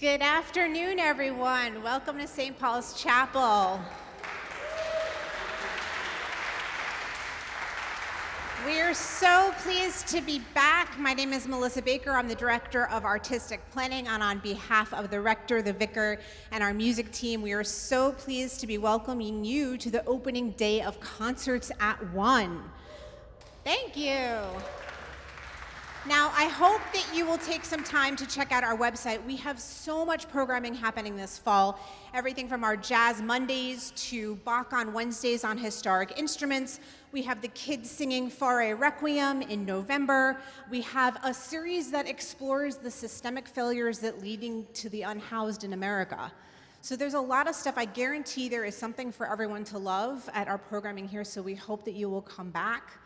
Good afternoon, everyone. Welcome to St. Paul's Chapel. We're so pleased to be back. My name is Melissa Baker. I'm the Director of Artistic Planning, and on behalf of the Rector, the Vicar, and our music team, we are so pleased to be welcoming you to the opening day of Concerts at One. Thank you. Now, I hope that you will take some time to check out our website. We have so much programming happening this fall, everything from our Jazz Mondays to Bach on Wednesdays on historic instruments. We have the kids singing Fare Requiem in November. We have a series that explores the systemic failures that leading to the unhoused in America. So there's a lot of stuff. I guarantee there is something for everyone to love at our programming here, so we hope that you will come back.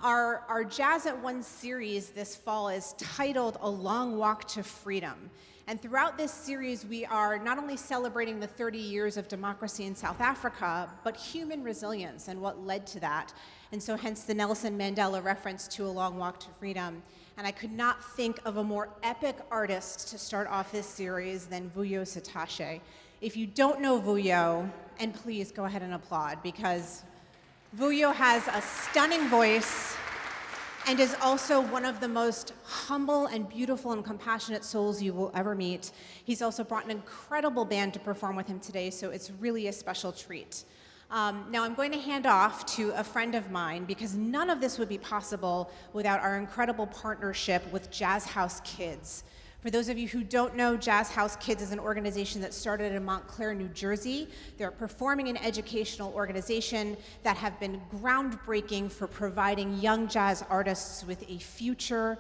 Our Jazz at One series this fall is titled A Long Walk to Freedom. And throughout this series, we are not only celebrating the 30 years of democracy in South Africa, but human resilience and what led to that. And so hence the Nelson Mandela reference to A Long Walk to Freedom. And I could not think of a more epic artist to start off this series than Vuyo Sotashe. If you don't know Vuyo, and please go ahead and applaud, because Vuyo has a stunning voice and is also one of the most humble and beautiful and compassionate souls you will ever meet. He's also brought an incredible band to perform with him today, so it's really a special treat. Now I'm going to hand off to a friend of mine because none of this would be possible without our incredible partnership with Jazz House Kids. For those of you who don't know, Jazz House Kids is an organization that started in Montclair, New Jersey. They're a performing and educational organization that have been groundbreaking for providing young jazz artists with a future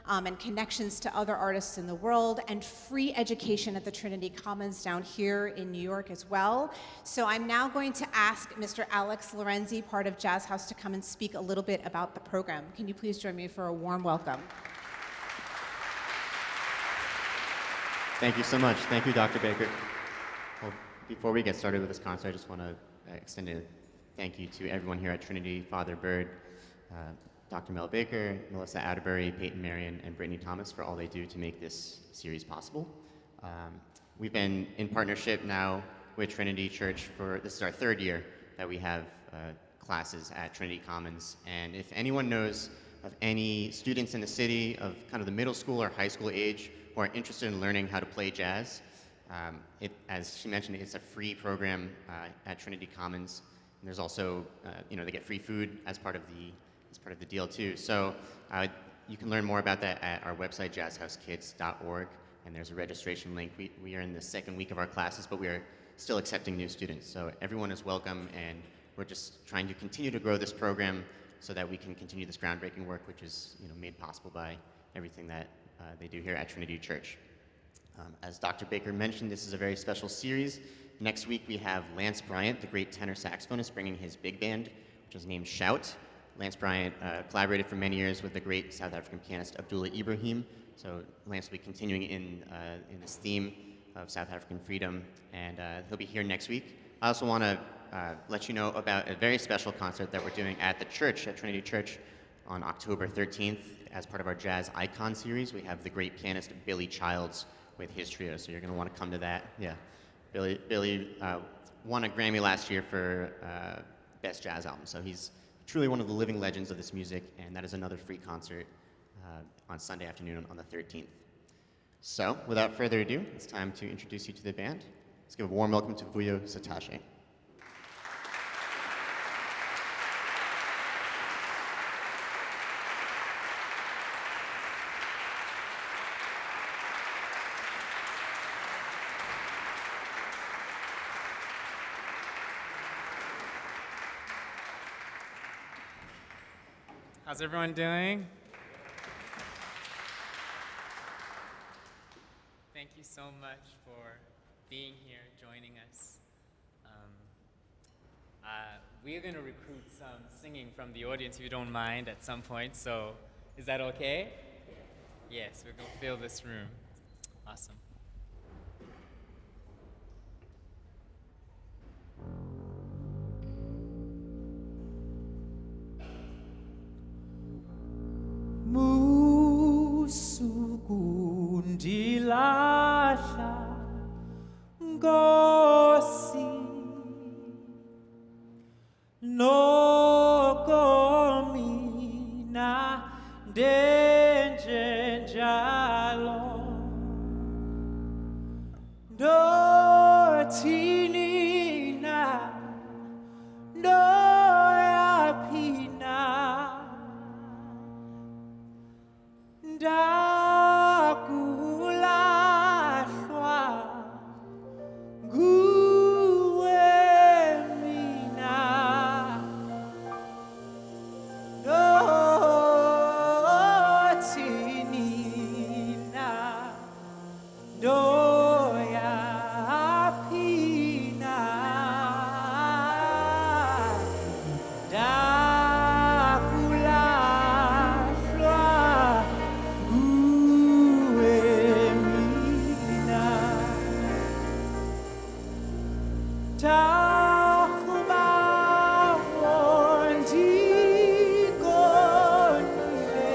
and connections to other artists in the world, and free education at the Trinity Commons down here in New York as well. So I'm now going to ask Mr. Alex Lorenzi, part of Jazz House, to come and speak a little bit about the program. Can you please join me for a warm welcome? Thank you so much. Thank you, Dr. Baker. Well, before we get started with this concert, I just want to extend a thank you to everyone here at Trinity, Father Bird, Dr. Mel Baker, Melissa Atterbury, Peyton Marion, and Brittany Thomas for all they do to make this series possible. We've been in partnership now with Trinity Church this is our third year that we have classes at Trinity Commons. And if anyone knows of any students in the city of kind of the middle school or high school age who are interested in learning how to play jazz, as she mentioned, it's a free program at Trinity Commons. And there's also, they get free food as part of the deal too. So you can learn more about that at our website, jazzhousekids.org, and there's a registration link. We are in the second week of our classes, but we are still accepting new students. So everyone is welcome, and we're just trying to continue to grow this program so that we can continue this groundbreaking work, which is made possible by everything that they do here at Trinity Church. As Dr. Baker mentioned, this is a very special series. Next week we have Lance Bryant, the great tenor saxophonist, bringing his big band, which is named Shout. Lance Bryant collaborated for many years with the great South African pianist Abdullah Ibrahim. So Lance will be continuing in this theme of South African freedom, and he'll be here next week. I also want to let you know about a very special concert that we're doing at the church, at Trinity Church, on October 13th. As part of our Jazz Icon series, we have the great pianist Billy Childs with his trio, so you're going to want to come to that. Yeah, Billy won a Grammy last year for Best Jazz Album, so he's truly one of the living legends of this music, and that is another free concert on Sunday afternoon on the 13th. So, without further ado, it's time to introduce you to the band. Let's give a warm welcome to Vuyo Sotashe. How's everyone doing? Thank you so much for being here, joining us. We are going to recruit some singing from the audience, if you don't mind, at some point. So, is that okay? Yes, we're going to fill this room. Awesome. Musukundilahla Nkosi nokomina ndenjenjalo Dothini na doyaphina ndakulahlwa nguwe mina Dothini na doyaphina ndakulahlwa nguwe mina Tahuba wondikonile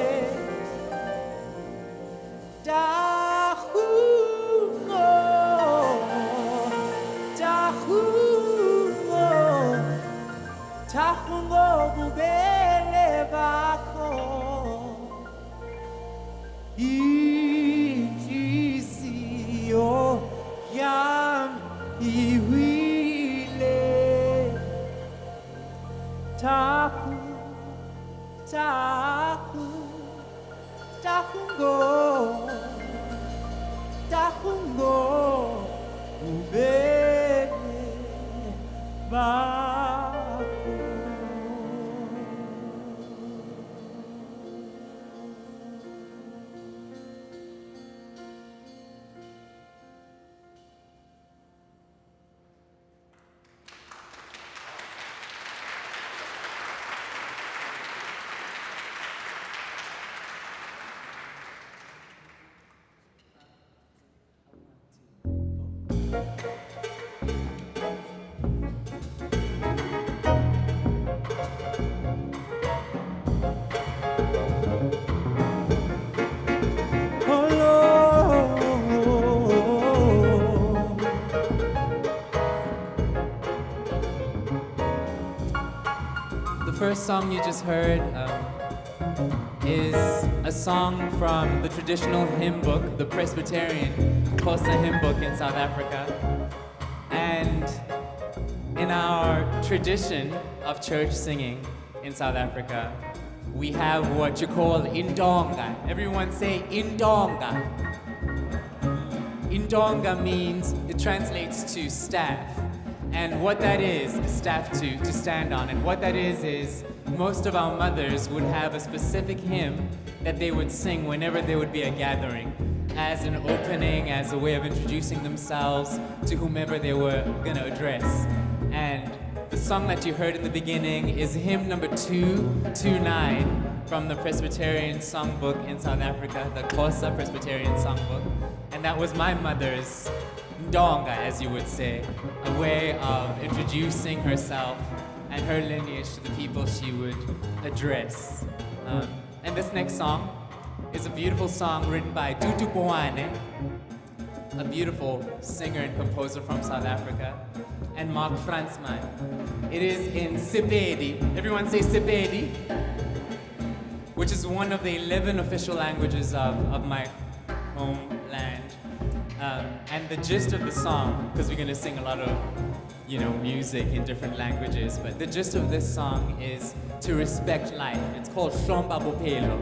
Tahungo Tahungo Tahungo bubele bakho Inhliziyo yami iwile Tahu Tahu Tahungo Tahungo ubele bakho The first song you just heard is a song from the traditional hymn book, the Presbyterian Xhosa hymn book in South Africa. And in our tradition of church singing in South Africa, we have what you call indonga. Everyone say indonga. Indonga means, it translates to staff. And what that is staff to stand on. And what that is most of our mothers would have a specific hymn that they would sing whenever there would be a gathering, as an opening, as a way of introducing themselves to whomever they were gonna address. And the song that you heard in the beginning is hymn number 229 from the Presbyterian Songbook in South Africa, the Xhosa Presbyterian Songbook. And that was my mother's ndonga, as you would say, a way of introducing herself and her lineage to the people she would address. And this next song is a beautiful song written by Dudu Boane, a beautiful singer and composer from South Africa, and Mark Fransman. It is in Sepedi. Everyone say Sepedi, which is one of the 11 official languages of my homeland. And the gist of the song, because we're going to sing a lot of, music in different languages, but the gist of this song is to respect life. It's called Shomba Bopelo,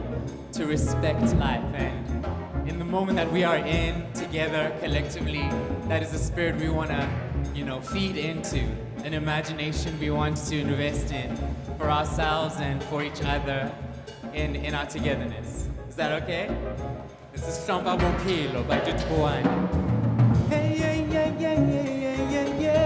to respect life. And in the moment that we are in together collectively, that is a spirit we want to, feed into, an imagination we want to invest in for ourselves and for each other in our togetherness. Is that okay? This is Shomba Bopelo by Dutuane. Hey, yeah, yeah, yeah, yeah, yeah, yeah,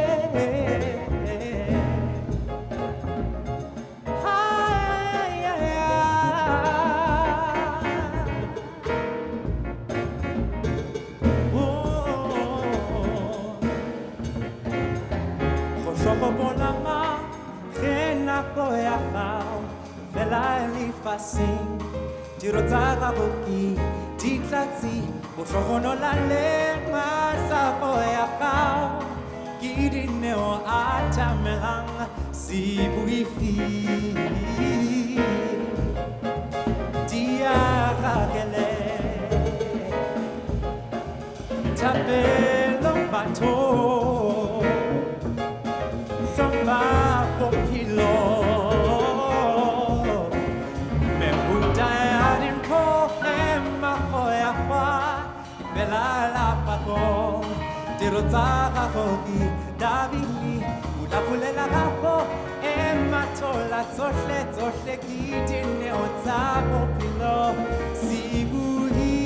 Tiro tsa gago ke ditlatsi o tlogonola le masago ya gago Gidineo atamelang si buifi Diagele Tapelo bato Samba popilo Me hudayadin po Emma hoya fa Bela la pato Tirotaka hoki Davili Ulapulela kapo Emma tola Tosle Gidine otabo pilo Sibuhi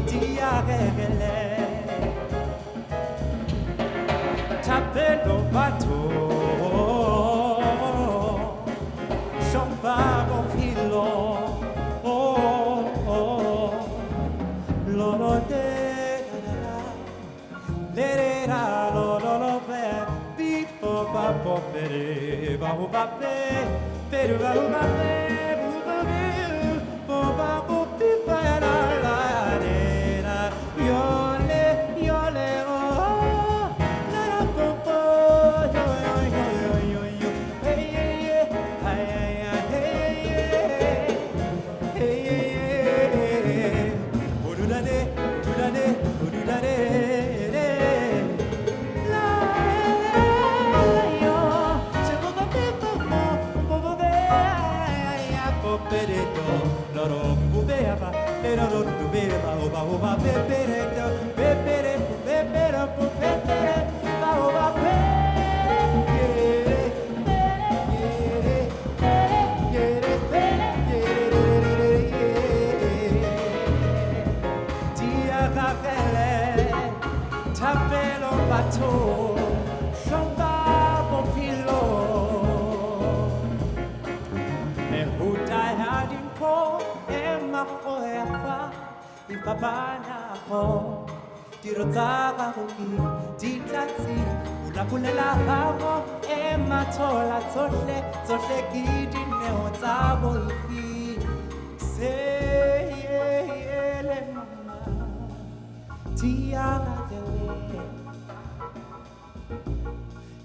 Diagele Tapelo bato Shombabo pilo Lolo de Lerera lolo be Bipo papo pere Bahu pape Peru bahu pape Buba biu Boba bupi para la arena Yole oh La la popo Yo Hey Urudane Tapelo bato Shamba popilo Me hudai hadin po Emma hoefa Ipabana ho Tirotaka hoki Ditlatsi Ulapulela hamo Emma tola Tosle Gidine otabo ifi Say le mama Tiara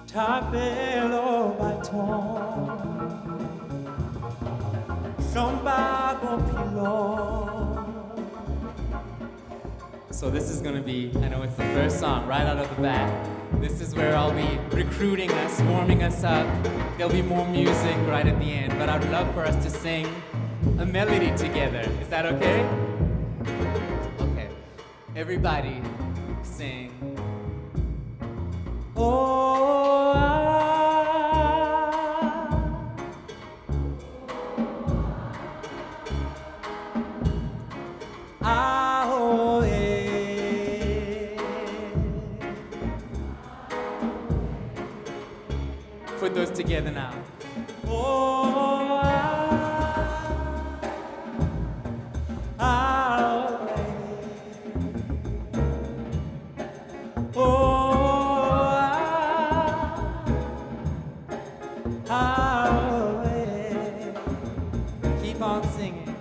Tapelo baton Sombago pilo. So this is gonna be, I know it's the first song right out of the bat. This is where I'll be recruiting us, warming us up. There'll be more music right at the end, but I'd love for us to sing a melody together. Is that okay? Okay. Everybody sing. Oh, oh, Put those together now. oh, Keep on singing.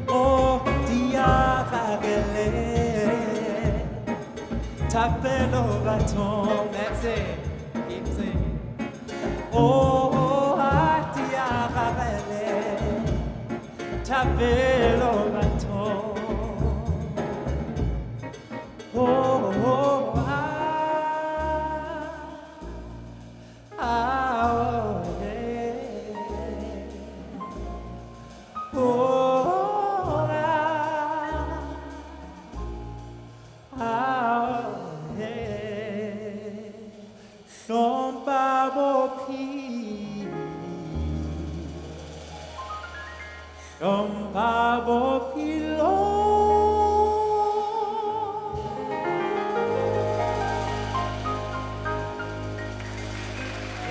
oh, diagele, tapelo baton. That's it. Keep singing. Oh, diagele, tapelo baton. Oh,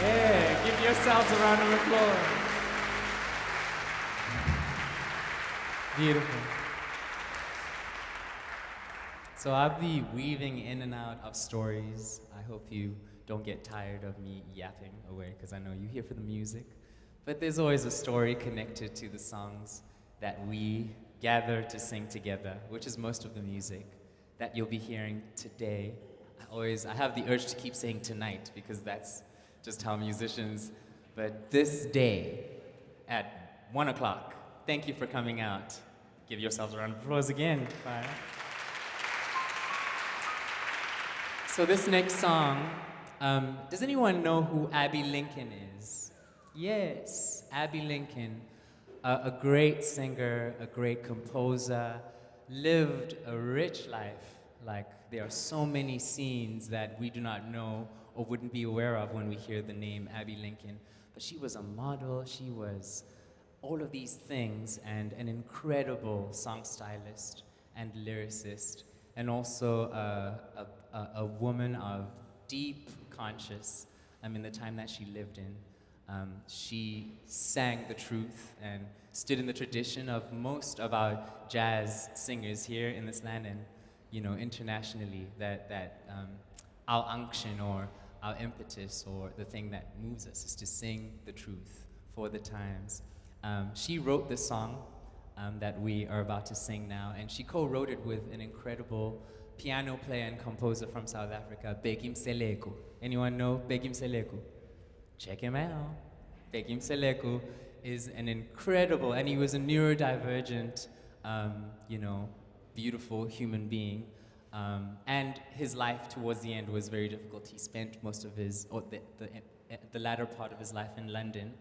Yeah, give yourselves a round of applause. Beautiful. So I'll be weaving in and out of stories. I hope you don't get tired of me yapping away, because I know you're here for the music. But there's always a story connected to the songs that we gather to sing together, which is most of the music that you'll be hearing today. I have the urge to keep saying tonight because that's just how musicians, but this day at 1 o'clock. Thank you for coming out. Give yourselves a round of applause again. Bye. So this next song, does anyone know who Abby Lincoln is? Yes, Abby Lincoln, a great singer, a great composer, lived a rich life. Like, there are so many scenes that we do not know or wouldn't be aware of when we hear the name Abby Lincoln. But she was a model, she was all of these things, and an incredible song stylist and lyricist, and also a woman of deep conscience in the time that she lived in. She sang the truth and stood in the tradition of most of our jazz singers here in this land and, you know, internationally, that our unction or our impetus or the thing that moves us is to sing the truth for the times. She wrote this song that we are about to sing now, and she co-wrote it with an incredible piano player and composer from South Africa, Bheki Mseleku. Anyone know Bheki Mseleku? Check him out. Bheki Mseleku is an incredible, and he was a neurodivergent, beautiful human being. And his life towards the end was very difficult. He spent most of the latter part of his life in London.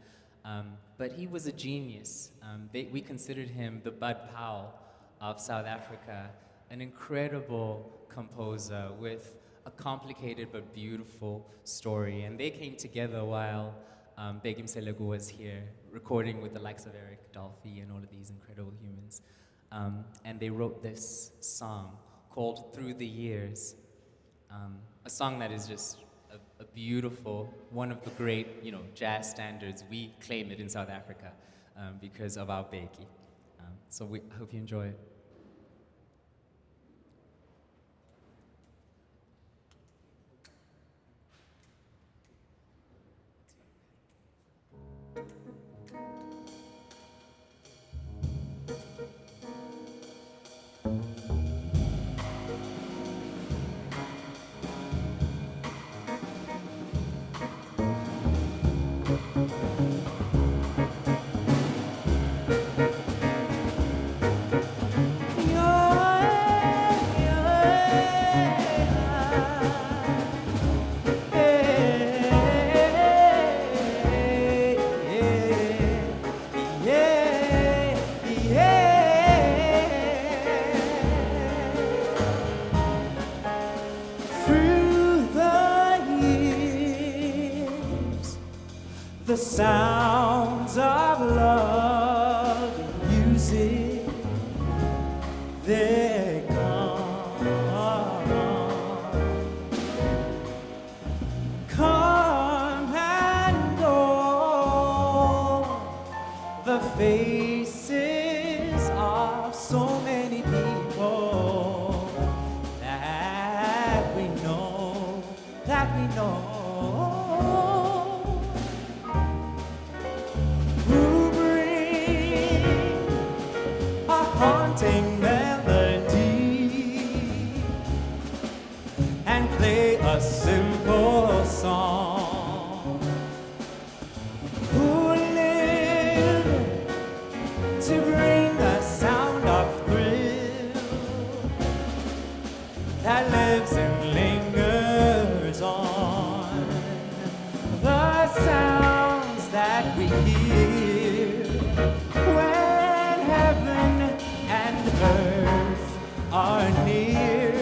But he was a genius. We considered him the Bud Powell of South Africa, an incredible composer with a complicated but beautiful story. And they came together while Bheki Mseleku was here, recording with the likes of Eric Dolphy and all of these incredible humans. And they wrote this song called Through the Years, a song that is just a beautiful, one of the great, jazz standards. We claim it in South Africa because of our Bheki. So we hope you enjoy it. The sounds of love and music, they come and go. The faces of so many people that we know, who bring a haunting melody and play a simple song, who live to bring the sound of thrill that lives and lingers on, the sounds that we hear when heaven and earth are near,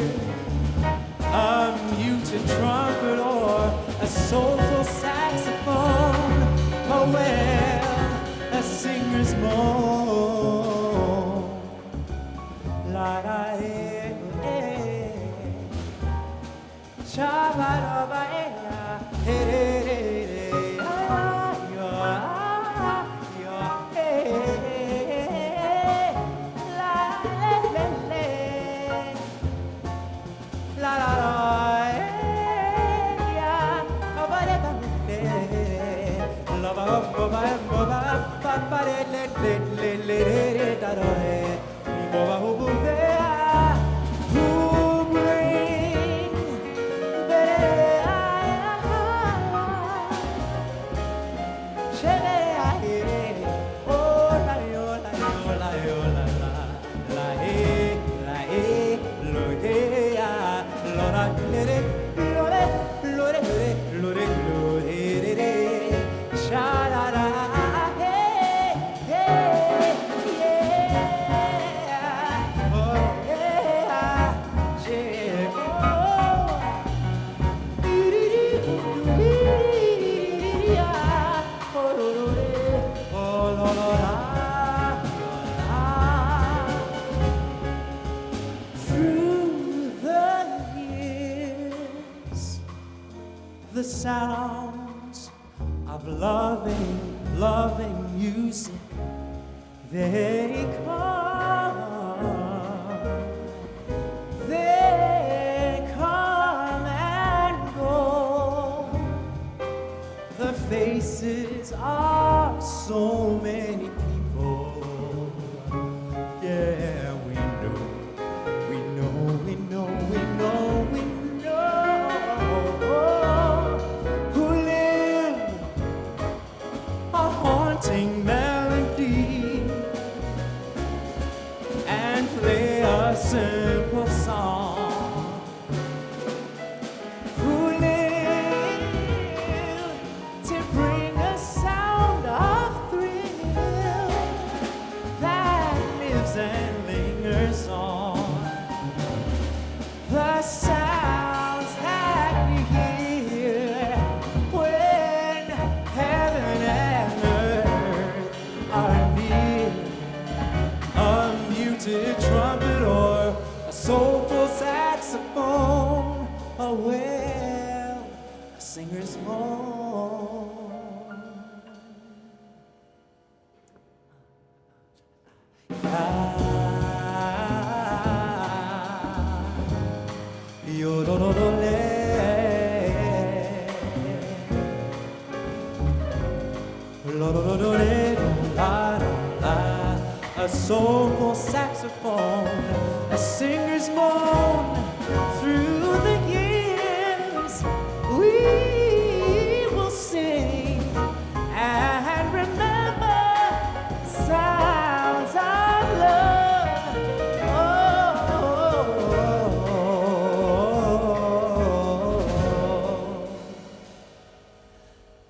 a muted trumpet or a soulful saxophone, or well, a singer's moan. La da shabba who Through the years, the sounds of loving music, they come and go. The faces of so many people. Yeah, we know, we know, we know, we know, we know, who live a haunting melody and play a simple song. Who live to bring a sound of thrill that lives and lingers on. The sounds that we hear when heaven and earth are near. A muted trumpet or a soulful saxophone, a wail, a singer's moan. A soulful saxophone, a singer's moan. Through the years, we will sing and remember sounds of love.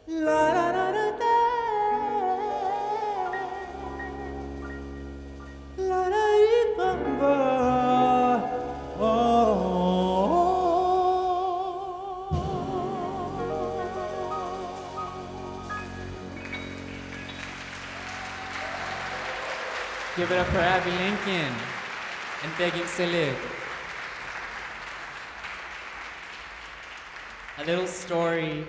La la la la da. La la ee bum ba. Give it up for Abby Lincoln and Begim Salib. A little story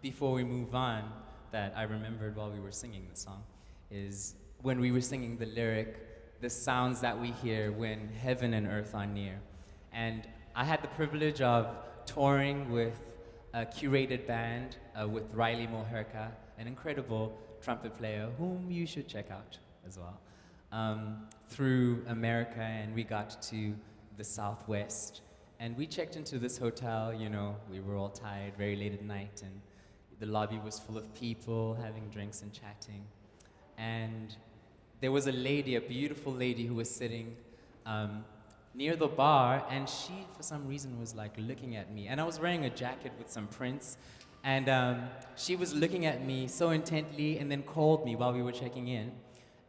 before we move on that I remembered while we were singing the song is when we were singing the lyric, the sounds that we hear when heaven and earth are near. And I had the privilege of touring with a curated band with Riley Moherka, an incredible trumpet player whom you should check out as well, through America, and we got to the Southwest. And we checked into this hotel, you know, we were all tired, very late at night, and the lobby was full of people having drinks and chatting. And there was a lady, a beautiful lady who was sitting near the bar, and she, for some reason, was like looking at me. And I was wearing a jacket with some prints, and she was looking at me so intently and then called me while we were checking in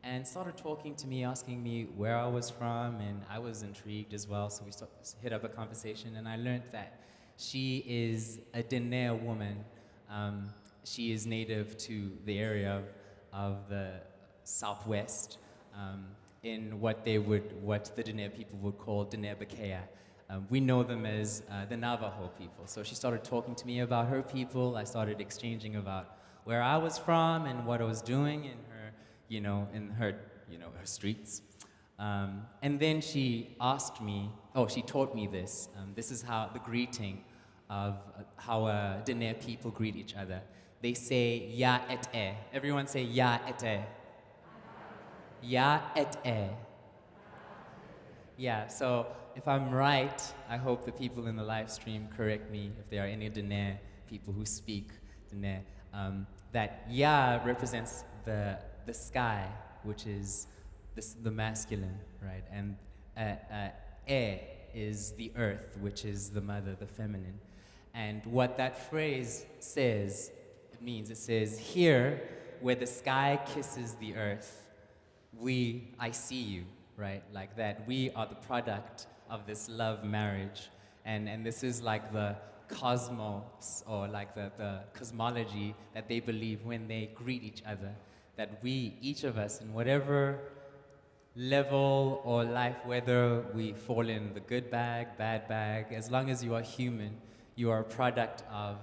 and started talking to me, asking me where I was from, and I was intrigued as well, so we hit up a conversation, and I learned that she is a Diné woman. She is native to the area of the Southwest, in what the Diné people would call Diné Bakea. We know them as the Navajo people. So she started talking to me about her people. I started exchanging about where I was from and what I was doing in her streets. And then she asked me, she taught me this. This is how the greeting of how Diné people greet each other. They say ya et e. Everyone say ya et e. Ya et e. Yeah, so if I'm right, I hope the people in the live stream correct me if there are any Diné people who speak Diné. That ya represents the sky, which is the masculine, right? And e is the earth, which is the mother, the feminine. And what that phrase says, it says, here, where the sky kisses the earth, I see you, right? Like that. We are the product of this love marriage. And this is like the cosmos, or like the cosmology that they believe when they greet each other. that we, each of us, in whatever level or life, whether we fall in the good bag, bad bag, as long as you are human, you are a product of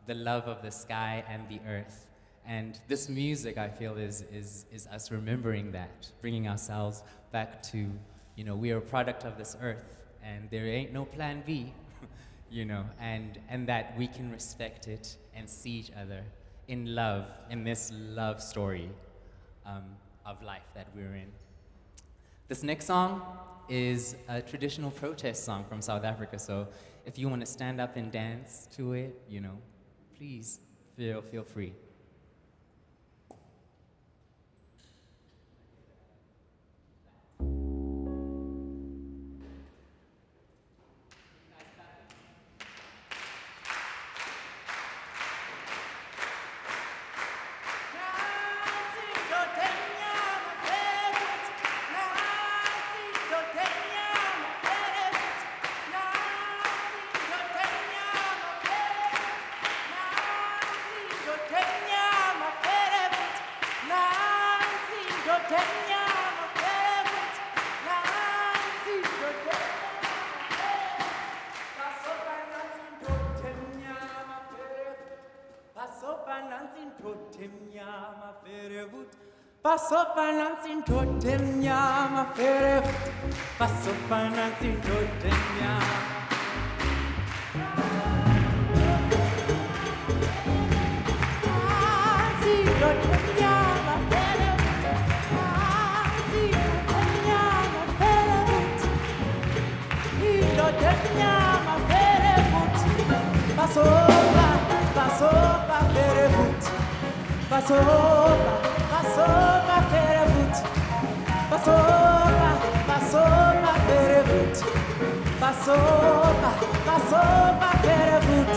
the love of the sky and the earth. And this music, I feel, is us remembering that, bringing ourselves back to, we are a product of this earth, and there ain't no plan B, and that we can respect it and see each other in love, in this love story of life that we're in. This next song is a traditional protest song from South Africa, so if you want to stand up and dance to it, please feel free. Passo pananzi totem nyama fere. Passo pananzi totem nyama. Pananzi totem nyama fere. Pananzi totem nyama fere. Totem nyama fere. Passo pa fere. Passo pa ferevut, passo pa ferevut, passo pa ferevut.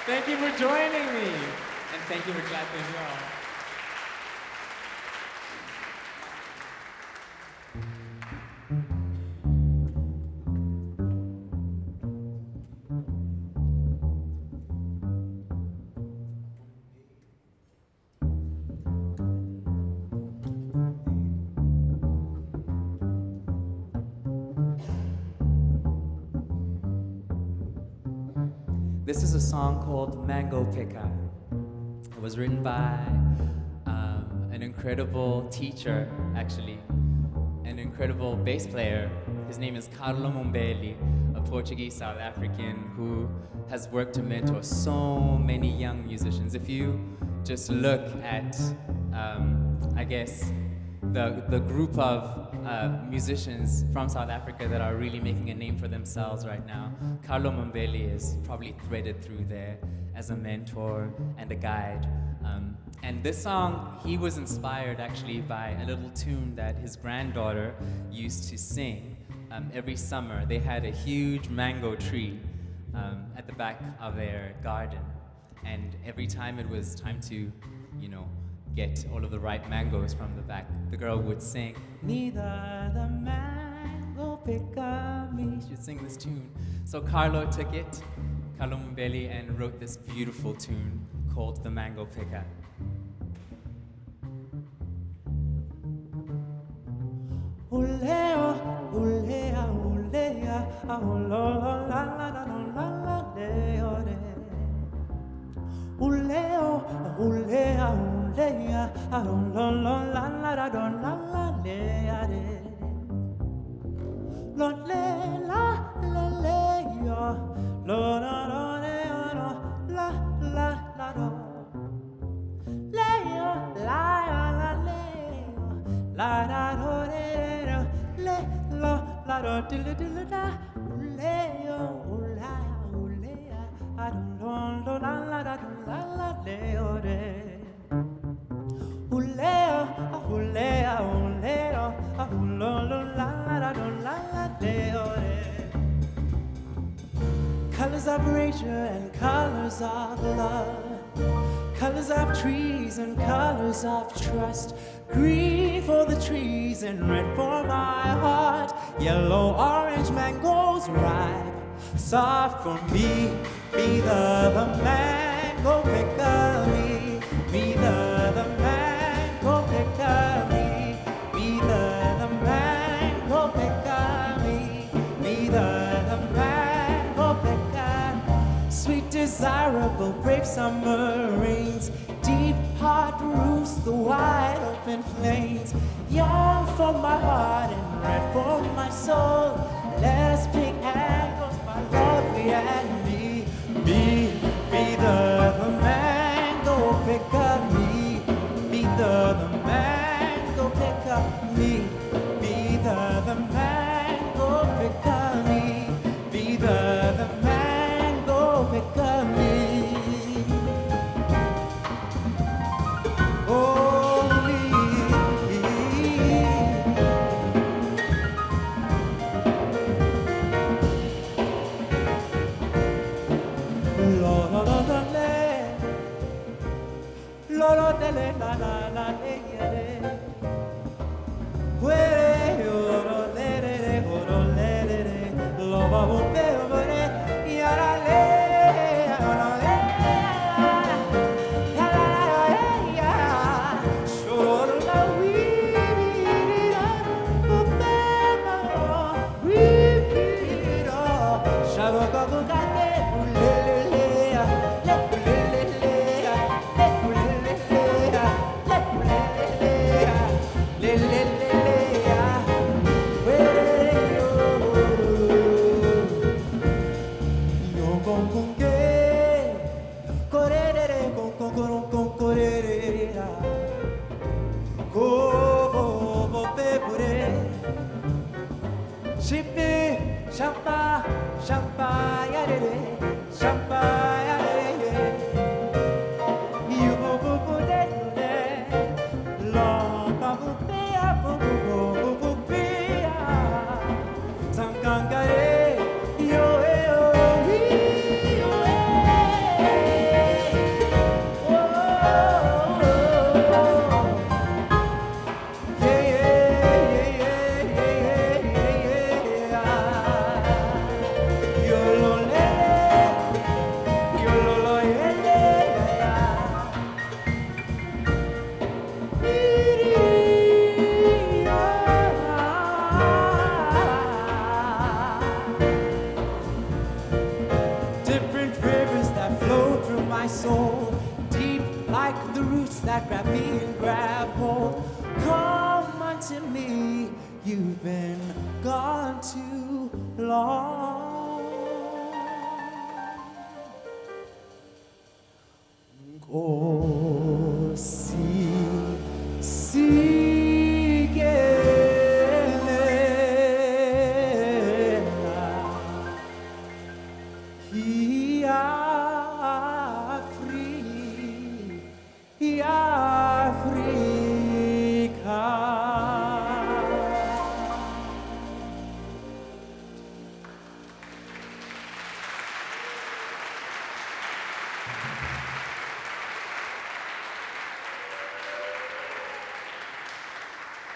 Thank you for joining me, and thank you for clapping as well. This is a song called Mango Picker. It was written by an incredible teacher, actually, an incredible bass player. His name is Carlo Mombelli, a Portuguese South African who has worked to mentor so many young musicians. If you just look at, I guess, the group of musicians from South Africa that are really making a name for themselves right now, Carlo Mombelli is probably threaded through there as a mentor and a guide. And this song, he was inspired actually by a little tune that his granddaughter used to sing every summer. They had a huge mango tree at the back of their garden. And every time it was time to, get all of the ripe mangoes from the back, the girl would sing, "Neither the mango picker me." She would sing this tune. So Carlo took it, Kalumbeli and wrote this beautiful tune called The Mango Picker. Ulea, ulea, ulea, la la la leo re. Uleo, ulea, ulea, la la lea re. Lo le la le yo, lo la la do. Leo, la leo, la do re. La do diddle da, uleo, ulea, I don't know la leo re. Uleo, uleo, la leo re. Colors of nature and colors of love, colors of trees and colors of trust. Green for the trees and red for my heart. Yellow, orange, mangoes ripe, soft for me. Be the mango picker, me. Be the mango picker, me. Be the mango picker, me. Be the mango picker. Sweet, desirable, brave summer rains. Deep hot roofs, the wide open plains. Young for my heart and red for my soul. Let's pick angles, my lovely and me. Be the mango picker, me. Be the mango picker, me. Be the mango picker, me. Be the mango picker, me.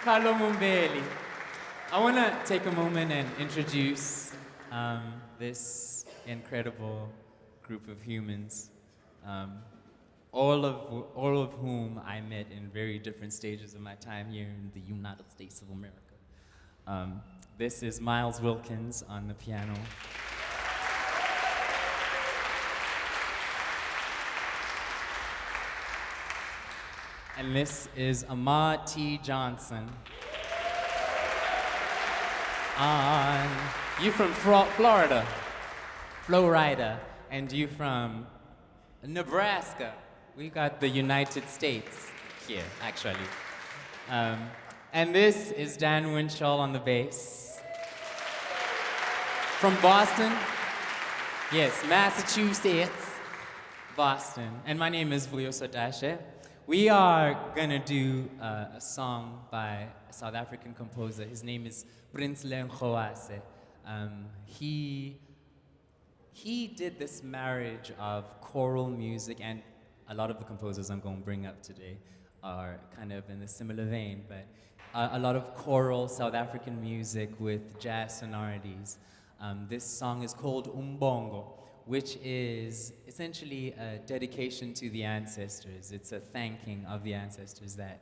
Carlo Mumbeli. I want to take a moment and introduce this incredible group of humans, all of whom I met in very different stages of my time here in the United States of America. This is Miles Wilkins on the piano. And this is Ahmad T. Johnson. You from Florida, Florida, and you from Nebraska. We got the United States here, actually. And this is Dan Winchell on the bass. From Boston, yes, Massachusetts, Boston. And my name is Vuyo Sotashe. We are gonna do a song by a South African composer. His name is Preeminent. He did this marriage of choral music, and a lot of the composers I'm going to bring up today are kind of in a similar vein, but a lot of choral South African music with jazz sonorities. This song is called Umbongo, which is essentially a dedication to the ancestors. It's a thanking of the ancestors that,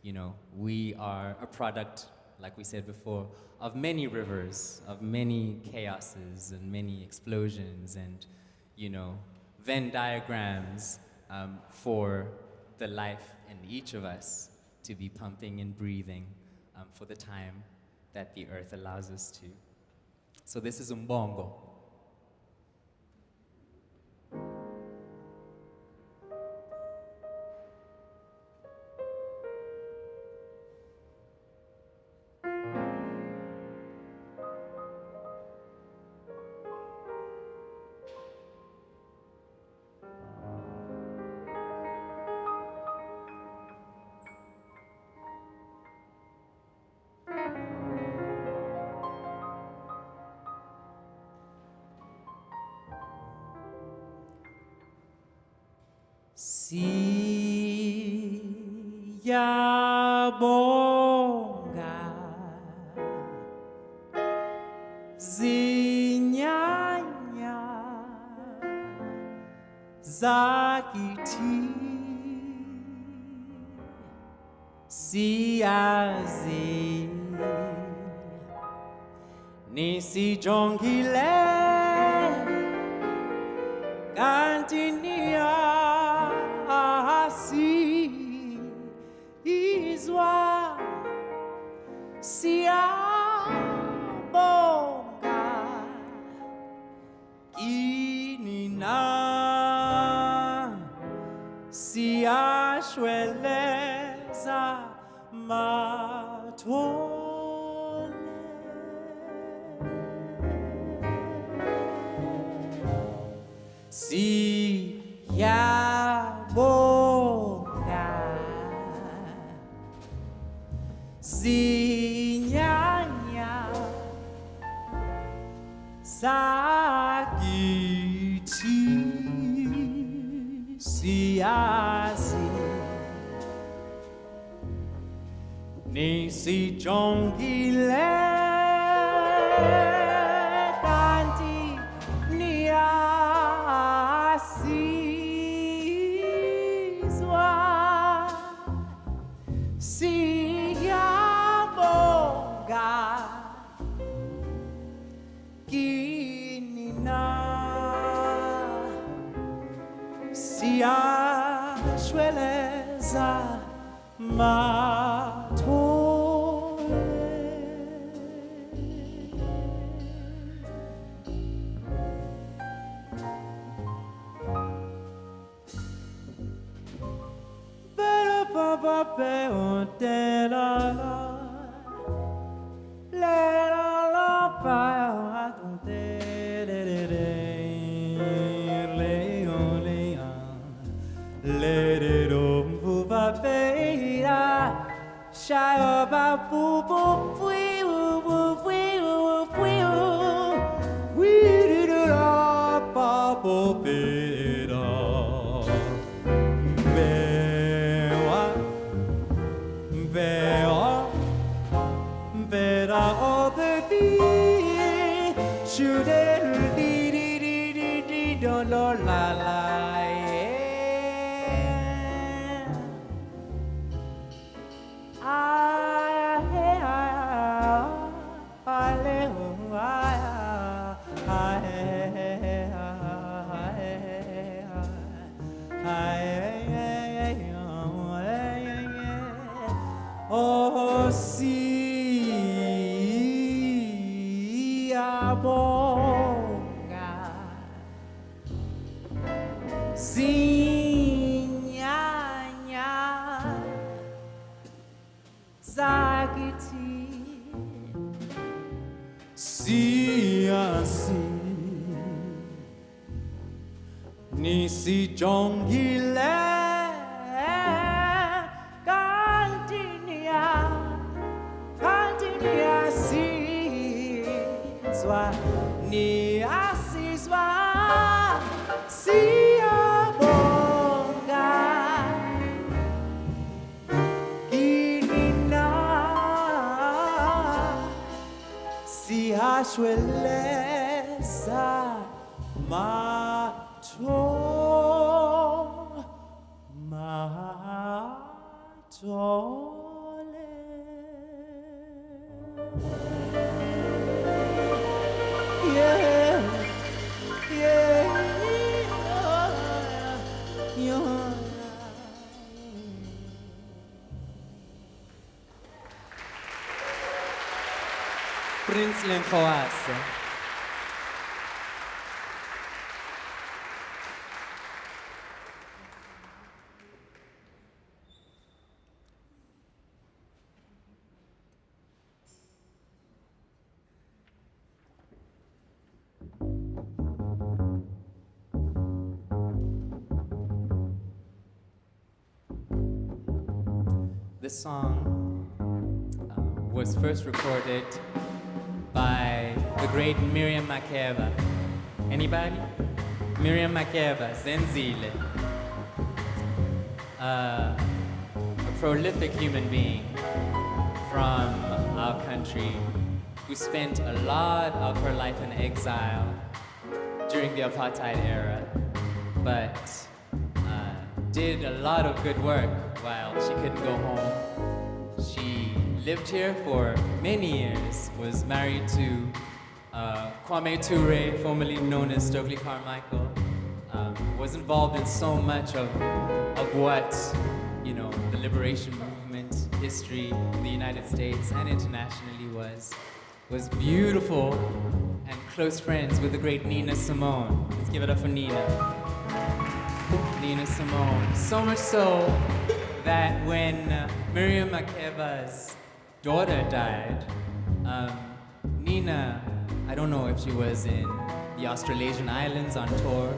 you know, we are a product, like we said before, of many rivers, of many chaoses and many explosions and, you know, Venn diagrams for the life in each of us to be pumping and breathing for the time that the earth allows us to. So this is Umbongo. Siyabonga zinyanya zakiti siyazi nisijongile kantinia izwa siyabonga kinina siyashweleza mathole siyabonga zinyanya zakiti siyazi nisijongile kanti niyasizwa siyabonga kinina siyashweleza mathole Pero papa pe on te la la le la la pa on te le le le on le le de dom bu pa pe la shy about boo boo boo boo boo boo we did it up boo beda bewa bewa Oh, siyabonga, zinyanya zakithi, siyasi nisijongile niyasizwa siyabonga kinina sihashweleza mato matole. Prince Lenkoase. This song was first recorded by the great Miriam Makeba. Anybody? Miriam Makeba, Zenzile. A prolific human being from our country who spent a lot of her life in exile during the apartheid era, but did a lot of good work while she couldn't go home. She lived here for many years, was married to Kwame Ture, formerly known as Stokely Carmichael, was involved in so much of what, you know, the liberation movement history in the United States and internationally was beautiful and close friends with the great Nina Simone. Let's give it up for Nina. Nina Simone. So much so that when Miriam Makeba's daughter died, Nina, I don't know if she was in the Australasian Islands on tour,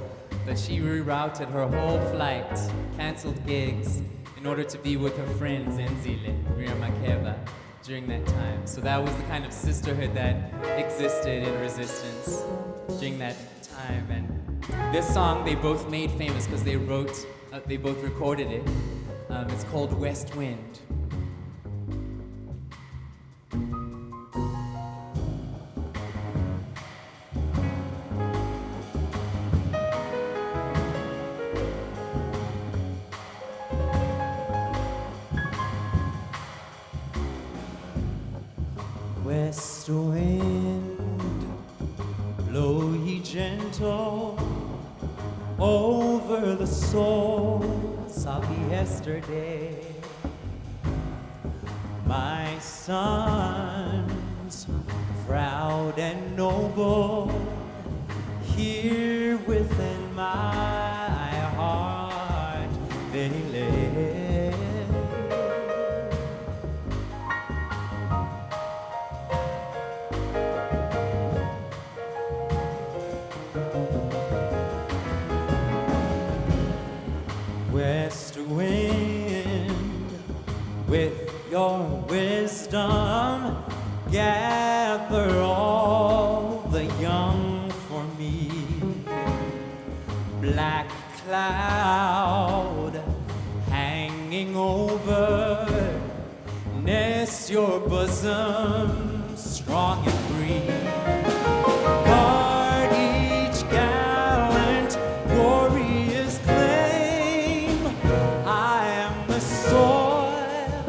but she rerouted her whole flight, canceled gigs, in order to be with her friend Zenzile, Miriam Makeba, during that time. So that was the kind of sisterhood that existed in resistance during that time. And this song they both made famous because they both recorded it. It's called West Wind. West wind, blow ye gentle over the souls of yesterday. My sons, proud and noble, here within my heart they lay. West wind, with your wisdom, gather all the young for me. Black cloud hanging over, nest your bosom strong and free. Guard each gallant warrior's claim. I am the soil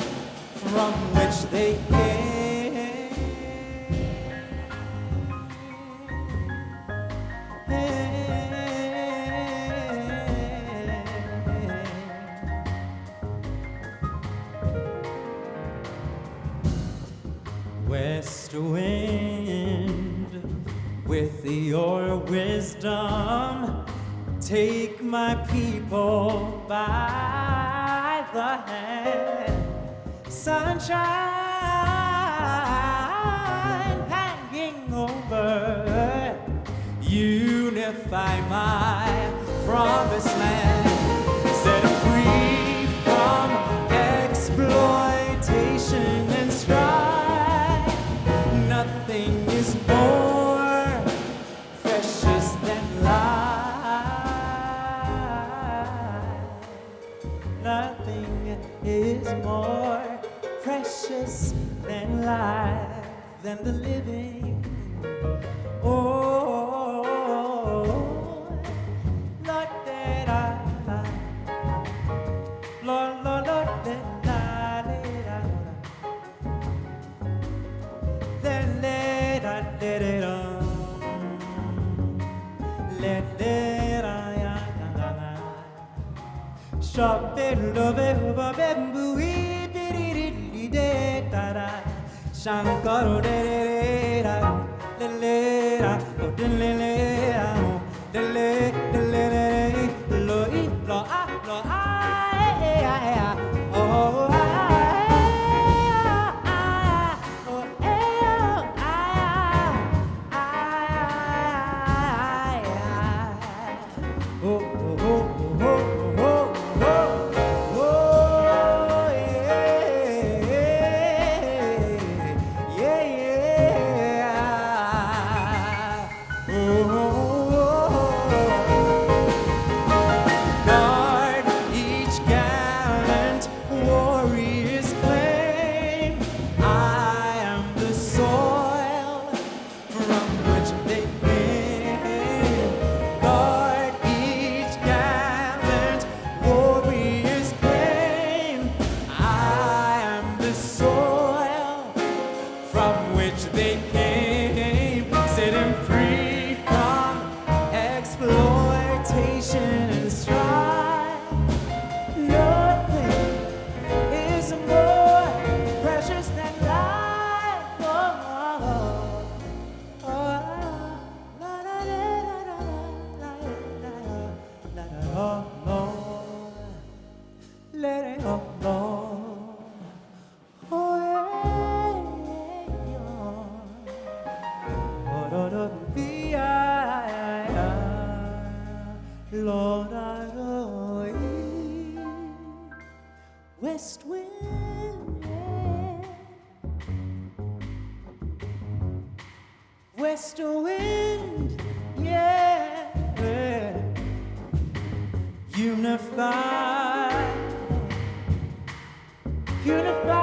from which they came. West wind, with your wisdom, take my people by the hand. Sunshine hanging over, unify my promised land. Set free from exploitation and strife. Nothing is more precious than life. Nothing is more precious than life, than the living. Oh, Lord, that Lord, Lord, Lord, West wind, yeah. West wind, yeah. Unify, unify.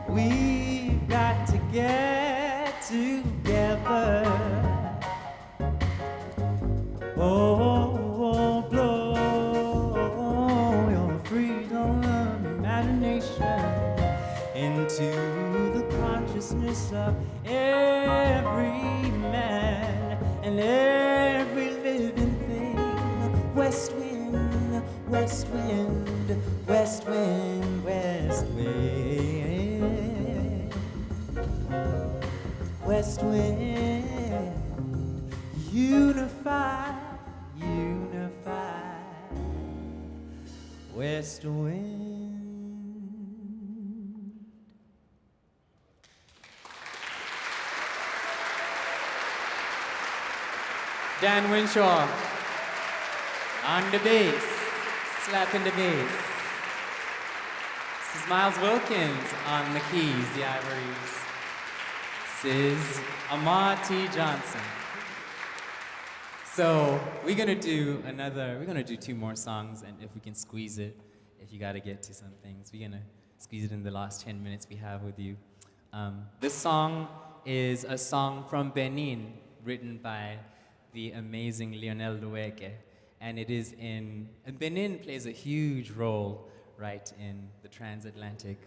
We've got to get together. Oh, blow your freedom of imagination into the consciousness of every man and every living thing. West wind, west wind, west wind, west wind, west wind, unify. Unify, west wind. Dan Winshaw on the bass, slapping the bass. This is Miles Wilkins on the keys, the ivories. This is Amar T. Johnson. So we're gonna do two more songs, and if we can squeeze it, if you gotta get to some things, we're gonna squeeze it in the last 10 minutes we have with you. This song is a song from Benin, written by the amazing Lionel Lueke, and it is Benin plays a huge role, right, in the transatlantic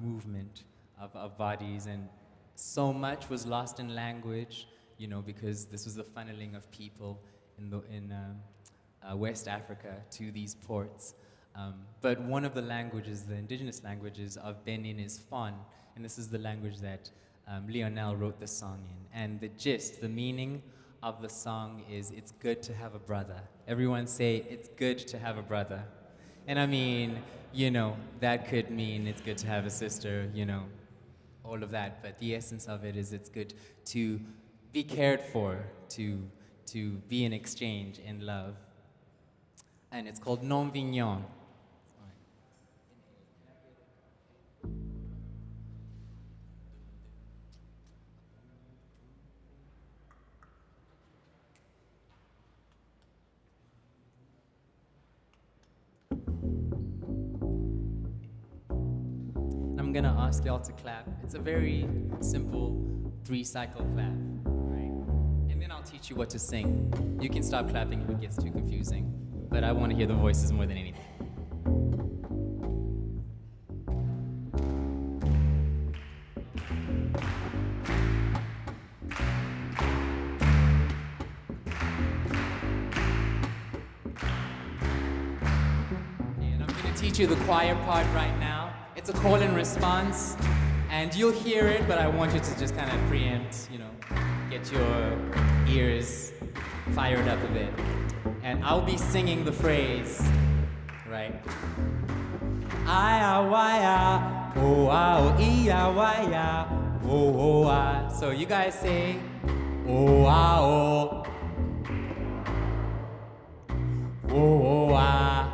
movement of bodies, and so much was lost in language, you know, because this was the funneling of people in West Africa to these ports. But one of the languages, the indigenous languages of Benin, is Fon, and this is the language that Lionel wrote the song in. And the gist, the meaning of the song is, it's good to have a brother. Everyone say, it's good to have a brother. And I mean, you know, that could mean it's good to have a sister, you know, all of that. But the essence of it is it's good to be cared for, to be in exchange in love. And it's called Non Vignon. I'm gonna ask y'all to clap. It's a very simple 3-cycle clap, right? And then I'll teach you what to sing. You can stop clapping if it gets too confusing, but I want to hear the voices more than anything. And I'm gonna teach you the choir part right now. It's a call and response, and you'll hear it, but I want you to just kind of preempt, you know, get your ears fired up a bit. And I'll be singing the phrase, right? Aya waya, oh ah, oh iya waya, oh oh ah. So you guys say, oh ah oh, oh oh ah.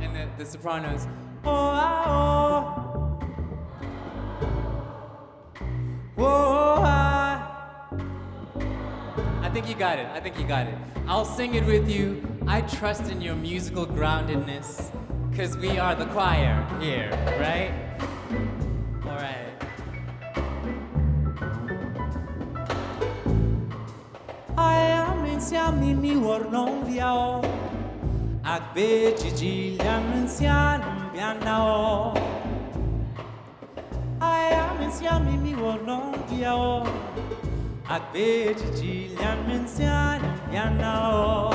And the sopranos, oh ah oh, oh ah. I think you got it. I think you got it. I'll sing it with you. I trust in your musical groundedness, because we are the choir here, right? All right. I am in Siamini or non viao. Agbe Gigilian in Sian Bianao. I am in Siamini or non viao. Agbe Gigilian in Sian Bianao.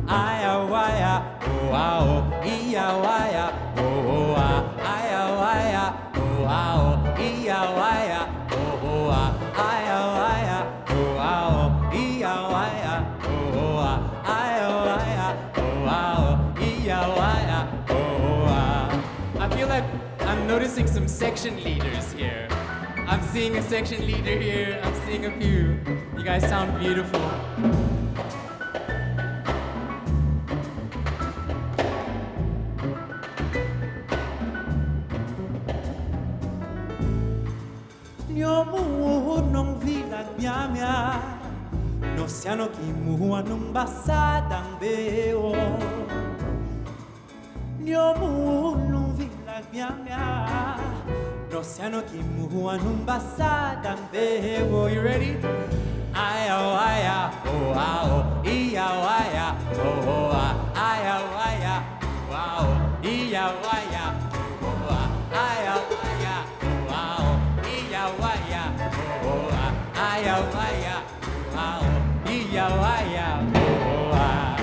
Aya waya, oh ah oh, iya waya, oh oh ah. Aya waya, oh ah oh, iya waya, oh oh ah. Aya waya, oh ah oh, iya waya, oh oh ah. Aya waya, oh ah oh, iya waya, oh oh ah. I feel like I'm noticing some section leaders here. I'm seeing a section leader here. I'm seeing a few. You guys sound beautiful. Nyomu non vila mia mia. No siano ki mua non basada mbeo. Nyomu non vila mia mia. No siano ki mua non basada mbeo. You ready? Aya waya, oh ah oh, iya waya, oh oh ah. Aya waya, wow, iya waya, oh ah. Aya waya, oh ah oh, iya waya, oh oh ah. Aya waya, wow, iya waya, oh oh ah.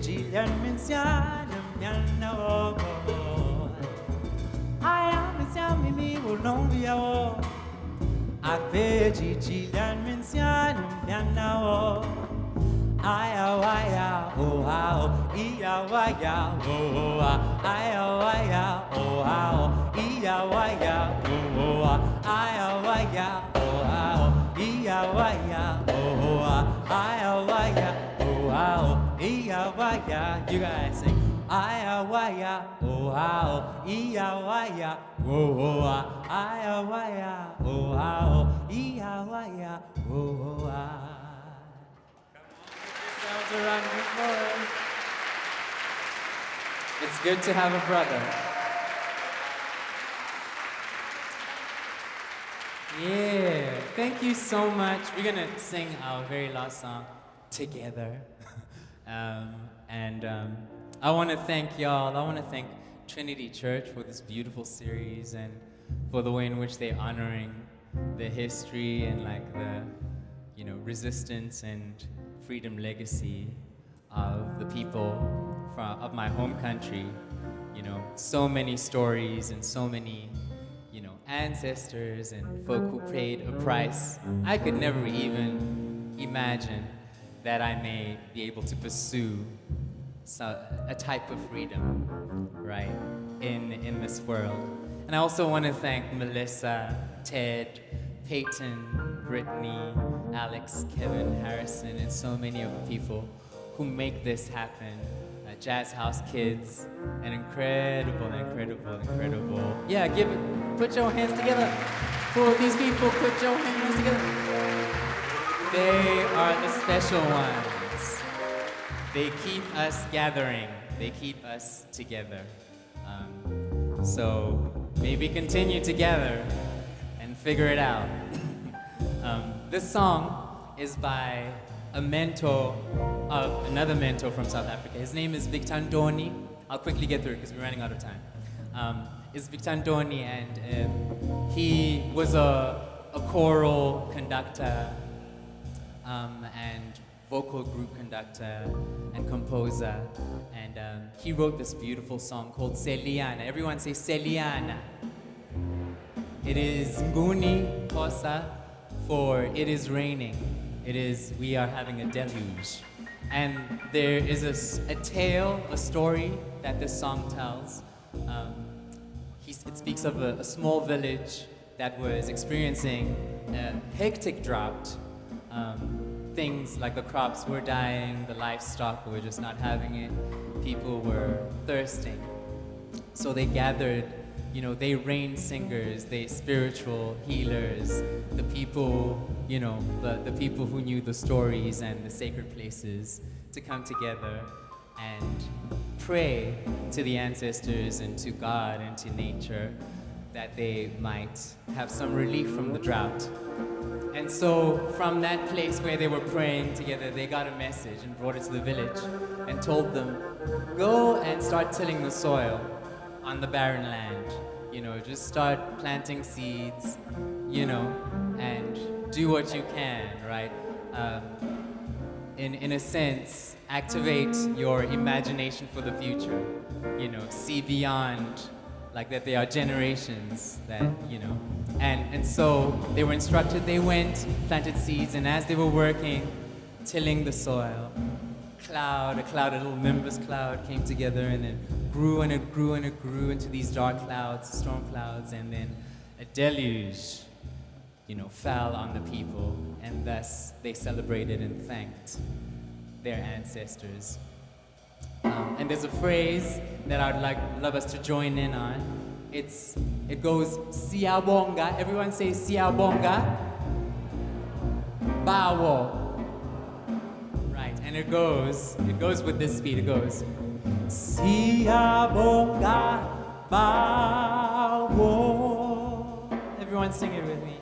Gillian Menziano Miano. I am Menziano mi non via. A vedi Gillian Menziano Miano. Aya waya oh ah iya waya oh ah. Aya waya oh ah iya waya oh ah. Aya waya oh ah iya waya oh ah. Aya waya oh ah iya waya. You guys sing. Aya waya oh ah iya waya oh ah. Aya waya oh ah iya waya oh ah. Around of applause. It's good to have a brother. Yeah, thank you so much. We're gonna sing our very last song together. And I wanna thank y'all. I wanna thank Trinity Church for this beautiful series and for the way in which they're honoring the history and like the, resistance and freedom legacy of the people of my home country. So many stories and so many ancestors and folk who paid a price I could never even imagine that I may be able to pursue a type of freedom, right, in this world. And I also want to thank Melissa, Ted, Peyton, Brittany, Alex, Kevin, Harrison, and so many of the people who make this happen. Jazz House Kids, an incredible. Yeah, put your hands together for these people. Put your hands together. They are the special ones. They keep us gathering. They keep us together. So maybe continue together and figure it out. This song is by another mentor from South Africa. His name is Victandoni. I'll quickly get through it because we're running out of time. It's Victandoni, and he was a choral conductor and vocal group conductor and composer. And he wrote this beautiful song called Seliana. Everyone say Seliana. It is Nguni Kosa for it is raining. It is, we are having a deluge. And there is a tale, a story that this song tells. It speaks of a small village that was experiencing a hectic drought. Things like the crops were dying, the livestock were just not having it, people were thirsting. So they gathered, they rain singers, they spiritual healers, the people, the people who knew the stories and the sacred places to come together and pray to the ancestors and to God and to nature that they might have some relief from the drought. And so from that place where they were praying together, they got a message and brought it to the village and told them, go and start tilling the soil on the barren land. Just start planting seeds, and do what you can, right? In a sense, activate your imagination for the future. See beyond, like that there are generations that, And so they were instructed, they went, planted seeds, and as they were working, tilling the soil, a little nimbus cloud came together and then grew and it grew and it grew into these dark clouds, storm clouds, and then a deluge, fell on the people, and thus they celebrated and thanked their ancestors. And there's a phrase that I'd love us to join in on. It goes, Siyabonga. Everyone say Siyabonga. Bawo. Right, and it goes with this speed. It goes, Siyabonga bawo. Everyone sing it with me.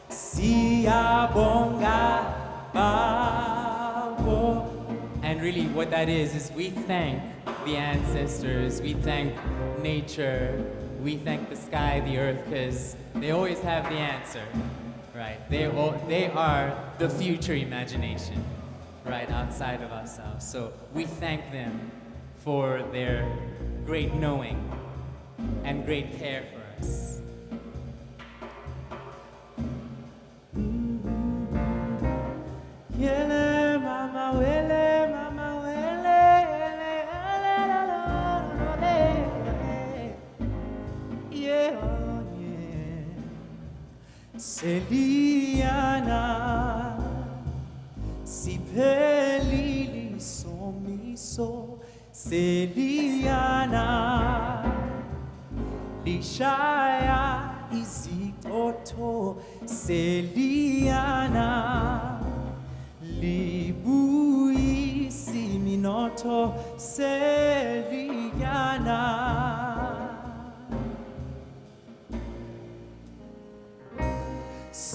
Siyabonga bawo. And really what that is we thank the ancestors, we thank nature, we thank the sky, the earth, because they always have the answer, right? They are the future imagination, right, outside of ourselves. So we thank them for their great knowing and great care for us. Yele mama wele mama wele yeah Seliana siphelili somiso Seliana lishaya izitoto Seliana libuyisi minoto Seliana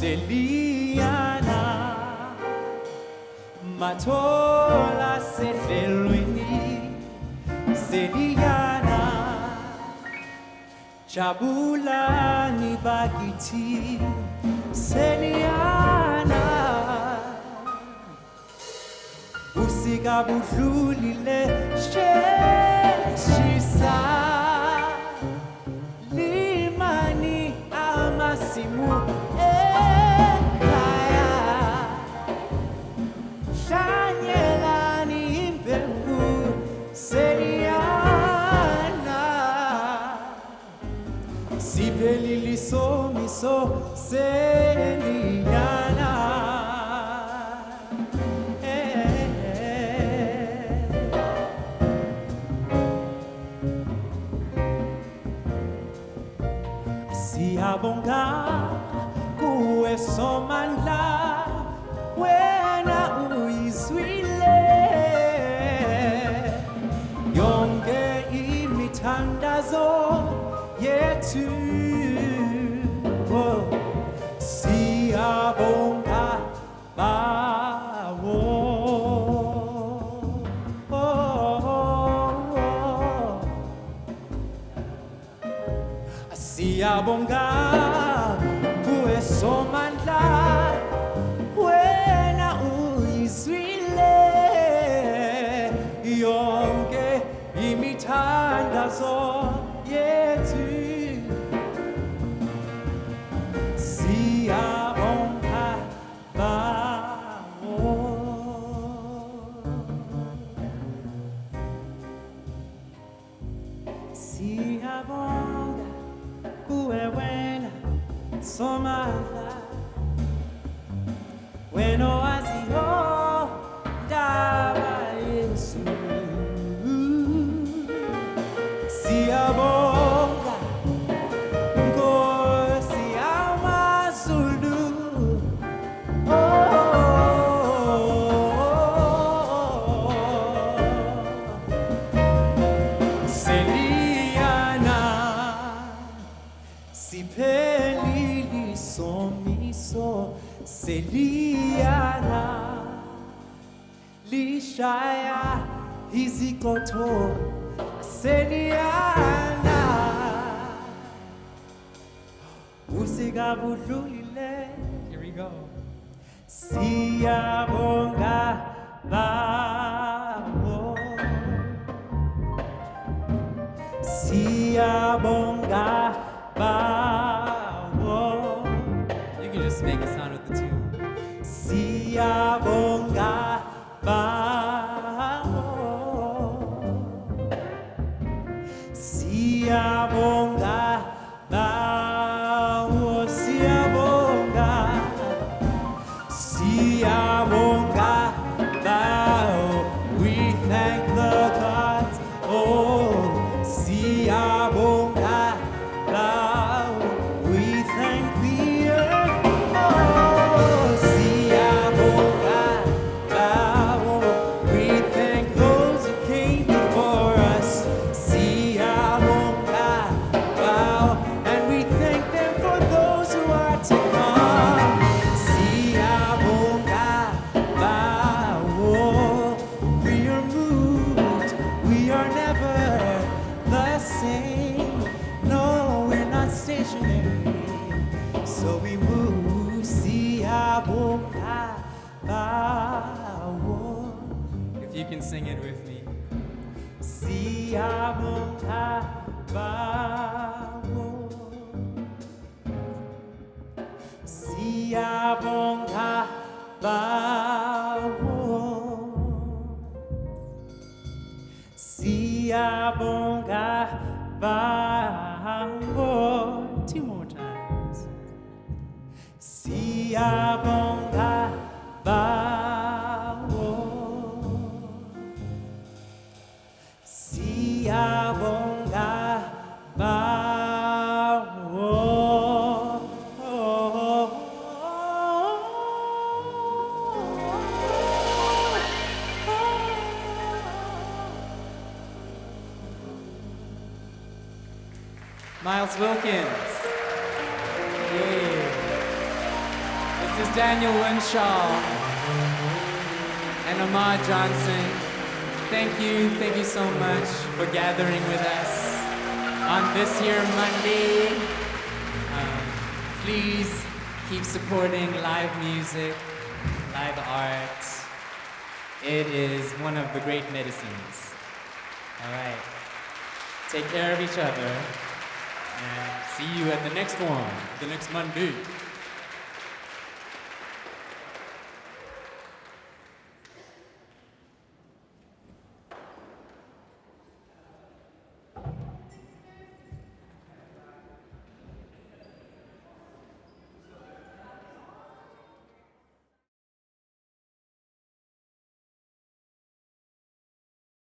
Seliyana Matola sehlelweni Seliyana Jabulani bakithi Seliyana Usika budlulile sheshisa Limani amasimu ekhaya Shanyelani imbewu Seliyana Siphelile somiso Seliyana Siyabonga kuwe somandla wena uyizwile yonke imithandazo yethu oh, siyabonga bawo oh, oh. Siyabonga kuwe somandla wena uyizwile yonke imithandazo yethu siyabonga bawo siyabonga kuwe wena somandla wena owaziyo ndaba Yesu siyabonga Nkosi yamazulu Seliyana Siphelile somiso Seliyana Lishaya izikotho Seliyana Usika budlulile Here we go Siyabonga bawo Siyabonga bawo You can just make a sound with the tune. Siyabonga bawo Siyabonga bawo Siyabonga Siyabonga bawo We thank the gods oh Siyabonga bawo We thank the earth oh Siyabonga bawo We thank those who came before us Siyabonga bawo And we thank them for those who are to come Siyabonga bawo We are moved We are never the same No, we're not stationary So we move Siyabonga bawo If you can sing it with me. Siyabonga bawo Siyabonga bawo Siyabonga bawo Two more times Siyabonga bawo Siyabonga bawo Miles Wilkins. Yeah. This is Daniel Winshaw and Ahmad Johnson. Thank you so much for gathering with us on this here Monday. Please keep supporting live music, live art. It is one of the great medicines. All right. Take care of each other, and see you at the next one, the next Monday.